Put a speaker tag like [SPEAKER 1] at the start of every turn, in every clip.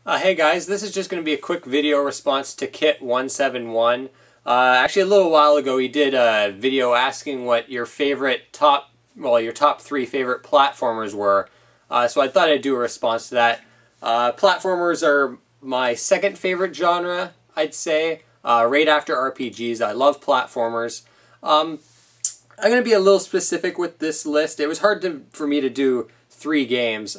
[SPEAKER 1] Hey guys, this is just going to be a quick video response to KITT171. Actually, a little while ago, he did a video asking what your top 3 favorite platformers were. So I thought I'd do a response to that. Platformers are my second favorite genre, I'd say, right after RPGs. I love platformers. I'm going to be a little specific with this list. It was hard for me to do 3 games.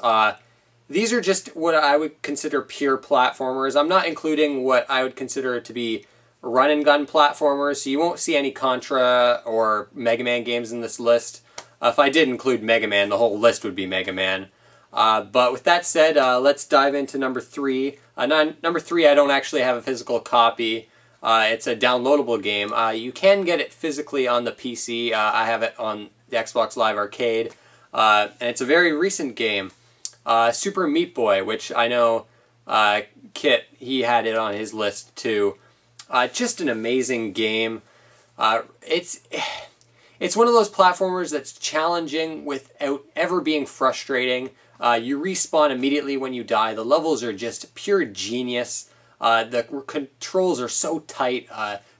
[SPEAKER 1] These are just what I would consider pure platformers. I'm not including what I would consider to be run-and-gun platformers, so you won't see any Contra or Mega Man games in this list. If I did include Mega Man, the whole list would be Mega Man. But with that said, let's dive into number 3. Number 3, I don't actually have a physical copy. It's a downloadable game. You can get it physically on the PC. I have it on the Xbox Live Arcade. And it's a very recent game. Super Meat Boy, which I know Kit, he had it on his list too. Just an amazing game. It's one of those platformers that's challenging without ever being frustrating. You respawn immediately when you die. The levels are just pure genius. The controls are so tight.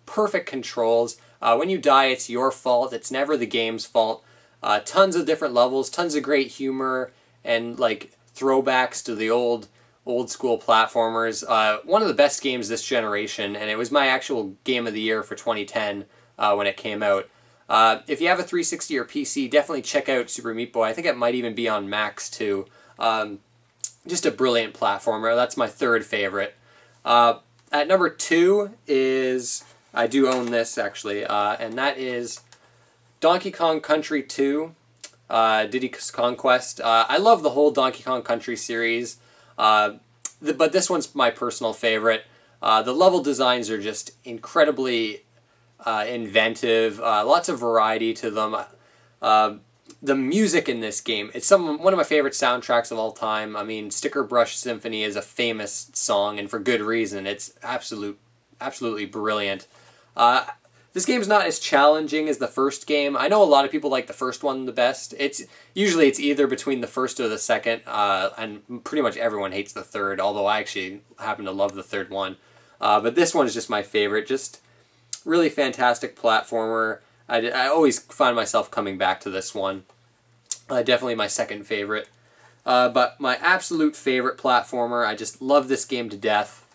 [SPEAKER 1] Perfect controls. When you die, it's your fault. It's never the game's fault. Tons of different levels, tons of great humor, and like throwbacks to the old school platformers. One of the best games this generation, and it was my actual game of the year for 2010 when it came out. If you have a 360 or PC, definitely check out Super Meat Boy. I think it might even be on Max too. Just a brilliant platformer. That's my third favorite. At number 2 is, I do own this actually, and that is Donkey Kong Country 2. Diddy's Conquest. I love the whole Donkey Kong Country series, but this one's my personal favorite. The level designs are just incredibly inventive, lots of variety to them. The music in this game, it's one of my favorite soundtracks of all time. I mean, Sticker Brush Symphony is a famous song, and for good reason. It's absolutely brilliant. This game's not as challenging as the first game. I know a lot of people like the first one the best. Usually it's either between the first or the second, and pretty much everyone hates the third, although I actually happen to love the third one. But this one is just my favorite. Just really fantastic platformer. I always find myself coming back to this one. Definitely my second favorite. But my absolute favorite platformer, I just love this game to death,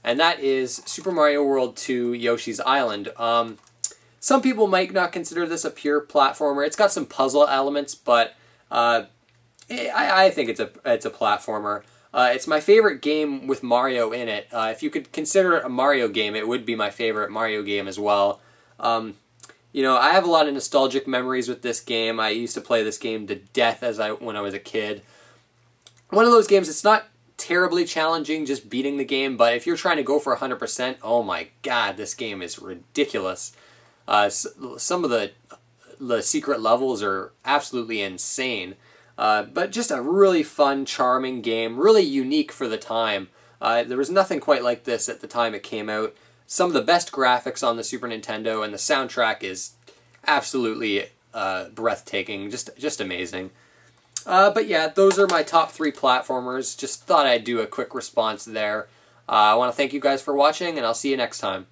[SPEAKER 1] and that is Super Mario World 2 Yoshi's Island. Some people might not consider this a pure platformer. It's got some puzzle elements, but I think it's a platformer. It's my favorite game with Mario in it. If you could consider it a Mario game, it would be my favorite Mario game as well. You know, I have a lot of nostalgic memories with this game. I used to play this game to death when I was a kid. One of those games, it's not terribly challenging just beating the game, but if you're trying to go for 100%, oh my god, this game is ridiculous. Some of the secret levels are absolutely insane. But just a really fun, charming game, really unique for the time. There was nothing quite like this at the time it came out. Some of the best graphics on the Super Nintendo, and the soundtrack is absolutely breathtaking, just amazing. But yeah, those are my top 3 platformers. Just thought I'd do a quick response there. I want to thank you guys for watching, and I'll see you next time.